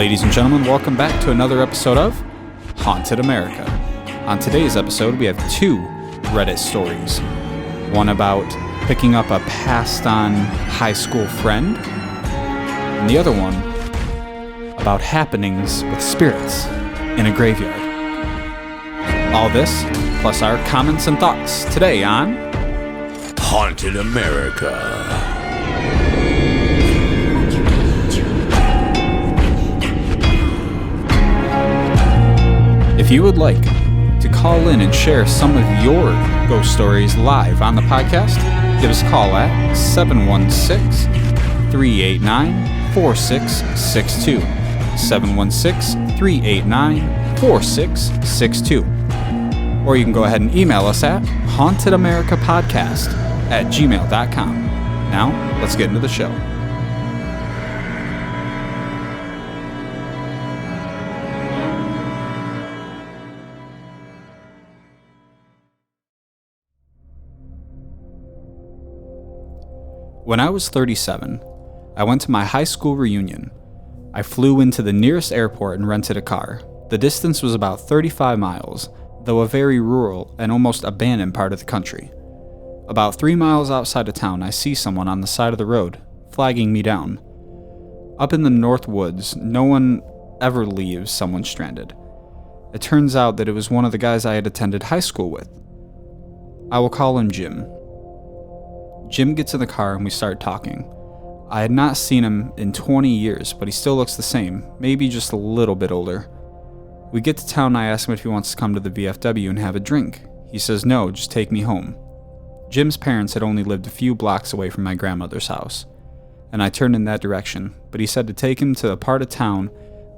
Ladies and gentlemen, welcome back to another episode of Haunted America. On today's episode, we have two Reddit stories. One about picking up a passed-on high school friend, and the other one about happenings with spirits in a graveyard. All this, plus our comments and thoughts today on Haunted America. If you would like to call in and share some of your ghost stories live on the podcast, give us a call at 716-389-4662. 716-389-4662. Or you can go ahead and email us at hauntedamericapodcast@gmail.com. Now, let's get into the show. When I was 37, I went to my high school reunion. I flew into the nearest airport and rented a car. The distance was about 35 miles, though a very rural and almost abandoned part of the country. About 3 miles outside of town, I see someone on the side of the road, flagging me down. Up in the north woods, no one ever leaves someone stranded. It turns out that it was one of the guys I had attended high school with. I will call him Jim. Jim gets in the car and we start talking. I had not seen him in 20 years, but he still looks the same, maybe just a little bit older. We get to town and I ask him if he wants to come to the VFW and have a drink. He says no, just take me home. Jim's parents had only lived a few blocks away from my grandmother's house, and I turned in that direction, but he said to take him to a part of town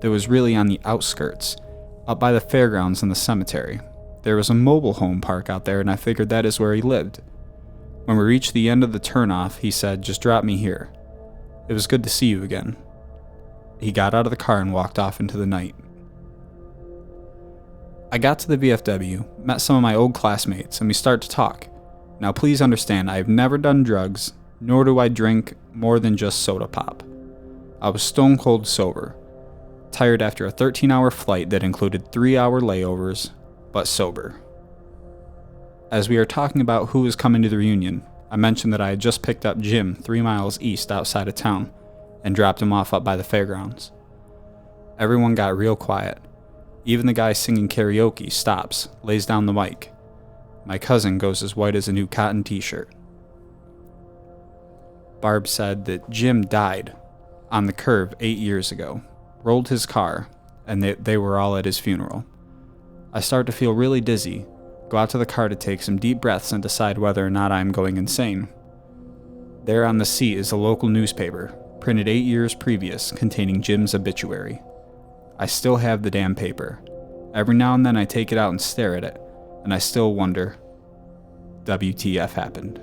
that was really on the outskirts, up by the fairgrounds and the cemetery. There was a mobile home park out there and I figured that is where he lived. When we reached the end of the turnoff, he said, just drop me here. It was good to see you again. He got out of the car and walked off into the night. I got to the VFW, met some of my old classmates, and we started to talk. Now please understand, I have never done drugs, nor do I drink more than just soda pop. I was stone cold sober, tired after a 13-hour flight that included 3-hour layovers, but sober. As we are talking about who was coming to the reunion, I mentioned that I had just picked up Jim 3 miles east outside of town and dropped him off up by the fairgrounds. Everyone got real quiet. Even the guy singing karaoke stops, lays down the mic. My cousin goes as white as a new cotton t-shirt. Barb said that Jim died on the curve 8 years ago, rolled his car, and they were all at his funeral. I start to feel really dizzy, go out to the car to take some deep breaths and decide whether or not I am going insane. There on the seat is a local newspaper, printed 8 years previous, containing Jim's obituary. I still have the damn paper. Every now and then I take it out and stare at it, and I still wonder, WTF happened?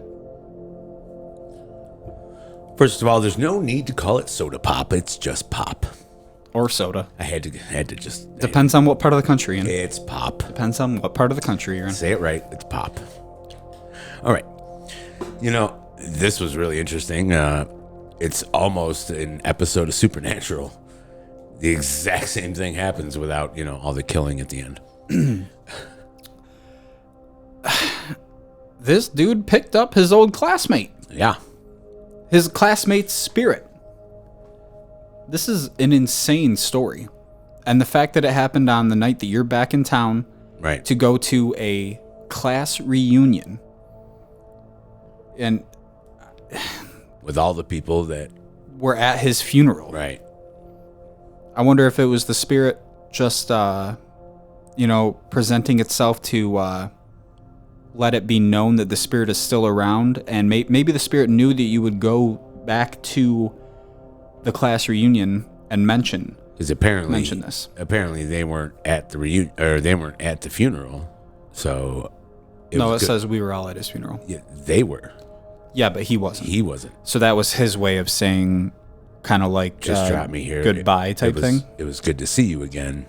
First of all, there's no need to call it soda pop. It's just pop. Or soda. I had to just... Depends on what part of the country you're in. It's pop. Depends on what part of the country you're in. Say it right. It's pop. All right. You know, this was really interesting. It's almost an episode of Supernatural. The exact same thing happens without, all the killing at the end. This dude picked up his old classmate. Yeah. His classmate's spirit. This is an insane story. And the fact that it happened on the night that you're back in town, right, to go to a class reunion. And with all the people that were at his funeral. Right. I wonder if it was the spirit just, presenting itself to let it be known that the spirit is still around. And maybe the spirit knew that you would go back to the class reunion and mention this. Apparently they weren't at the reunion, or they weren't at the funeral. So it says we were all at his funeral. Yeah, they were. Yeah, but he wasn't. He wasn't. So that was his way of saying, kind of like, just drop me here. Goodbye type thing. It was good to see you again.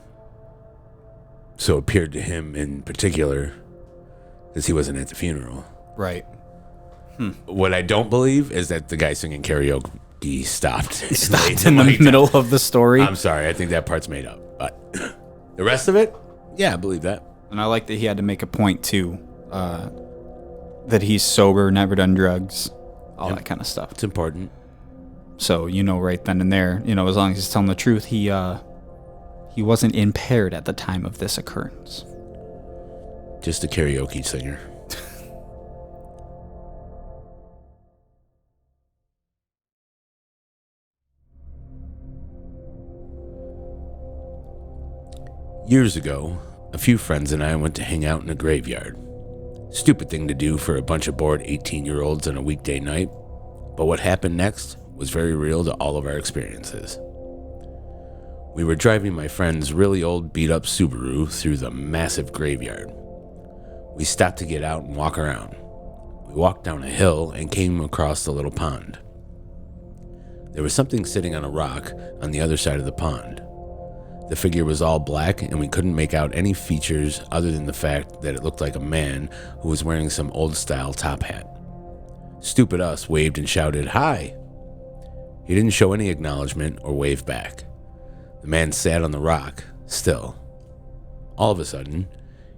So it appeared to him in particular, because he wasn't at the funeral. Right. What I don't believe is that the guy singing karaoke stopped. Stopped in the middle of the story. I'm sorry. I think that part's made up. But the rest of it, yeah, I believe that. And I like that he had to make a point, too, that he's sober, never done drugs, all that kind of stuff. It's important. So, right then and there, as long as he's telling the truth, he wasn't impaired at the time of this occurrence. Just a karaoke singer. Years ago, a few friends and I went to hang out in a graveyard. Stupid thing to do for a bunch of bored 18-year-olds on a weekday night, but what happened next was very real to all of our experiences. We were driving my friend's really old beat-up Subaru through the massive graveyard. We stopped to get out and walk around. We walked down a hill and came across the little pond. There was something sitting on a rock on the other side of the pond. The figure was all black, and we couldn't make out any features other than the fact that it looked like a man who was wearing some old-style top hat. Stupid us waved and shouted, "Hi!" He didn't show any acknowledgement or wave back. The man sat on the rock, still. All of a sudden,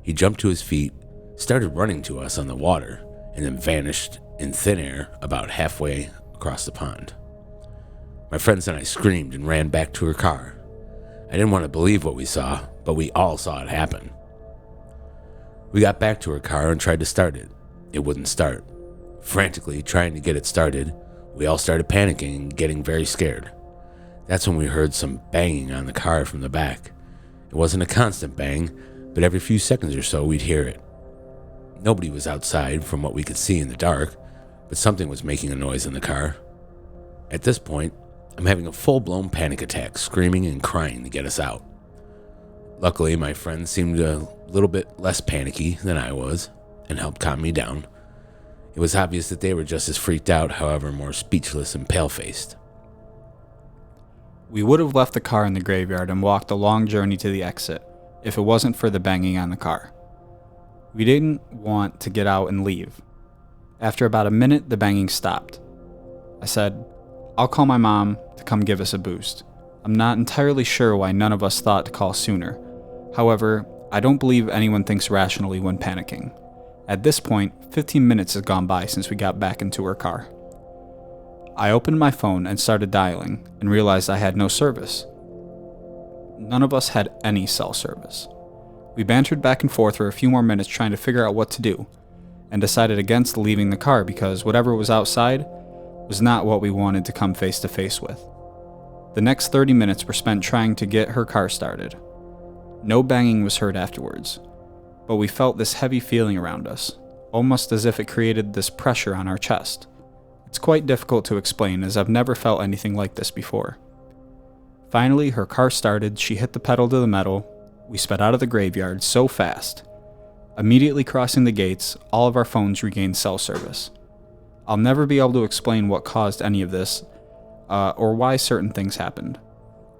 he jumped to his feet, started running to us on the water, and then vanished in thin air about halfway across the pond. My friends and I screamed and ran back to her car. I didn't want to believe what we saw, but we all saw it happen. We got back to her car and tried to start it. It wouldn't start. Frantically trying to get it started, we all started panicking and getting very scared. That's when we heard some banging on the car from the back. It wasn't a constant bang, but every few seconds or so we'd hear it. Nobody was outside from what we could see in the dark, but something was making a noise in the car. At this point, I'm having a full-blown panic attack, screaming and crying to get us out. Luckily, my friends seemed a little bit less panicky than I was and helped calm me down. It was obvious that they were just as freaked out, however, more speechless and pale-faced. We would have left the car in the graveyard and walked a long journey to the exit if it wasn't for the banging on the car. We didn't want to get out and leave. After about a minute, the banging stopped. I said, "I'll call my mom to come give us a boost." I'm not entirely sure why none of us thought to call sooner. However, I don't believe anyone thinks rationally when panicking. At this point, 15 minutes has gone by since we got back into her car. I opened my phone and started dialing and realized I had no service. None of us had any cell service. We bantered back and forth for a few more minutes trying to figure out what to do, and decided against leaving the car because whatever was outside was not what we wanted to come face to face with. The next 30 minutes were spent trying to get her car started. No banging was heard afterwards, but we felt this heavy feeling around us, almost as if it created this pressure on our chest. It's quite difficult to explain as I've never felt anything like this before. Finally, her car started, she hit the pedal to the metal, we sped out of the graveyard so fast. Immediately crossing the gates, all of our phones regained cell service. I'll never be able to explain what caused any of this, or why certain things happened.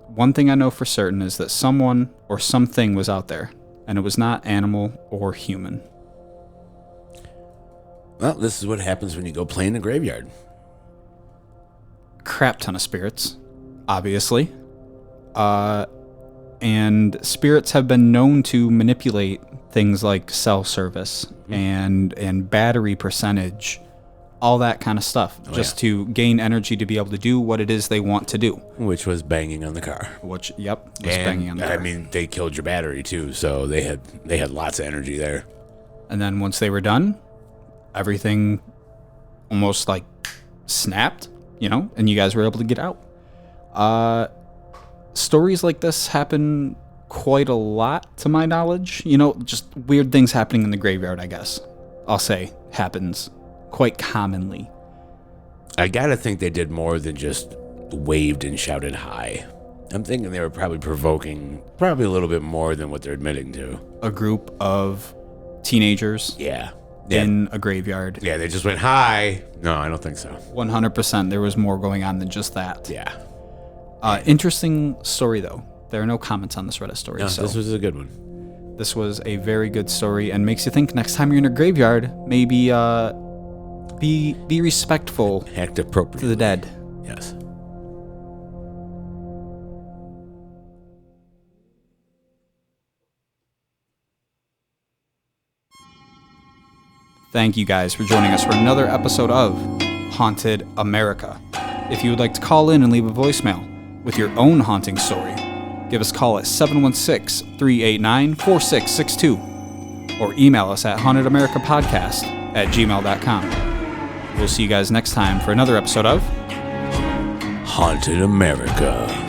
One thing I know for certain is that someone or something was out there, and it was not animal or human. Well, this is what happens when you go play in a graveyard. Crap ton of spirits, obviously. And spirits have been known to manipulate things like cell service and battery percentage, all that kind of stuff, to gain energy to be able to do what it is they want to do. Which was banging on the car. Banging on the car. I mean, they killed your battery too, so they had lots of energy there. And then once they were done, everything almost like snapped, and you guys were able to get out. Stories like this happen quite a lot, to my knowledge. Just weird things happening in the graveyard, I guess. I'll say happens quite commonly. I gotta think they did more than just waved and shouted hi. I'm thinking they were probably provoking a little bit more than what they're admitting to. A group of teenagers in a graveyard. Yeah, they just went, hi. No, I don't think so. 100%. There was more going on than just that. Yeah. Interesting story, though. There are no comments on this Reddit story. No, so this was a good one. This was a very good story and makes you think next time you're in a graveyard, maybe Be respectful Act to appropriately. the dead. Yes. Thank you guys for joining us for another episode of Haunted America. If you would like to call in and leave a voicemail with your own haunting story, give us a call at 716-389-4662 or email us at hauntedamericapodcast@gmail.com. We'll see you guys next time for another episode of Haunted America.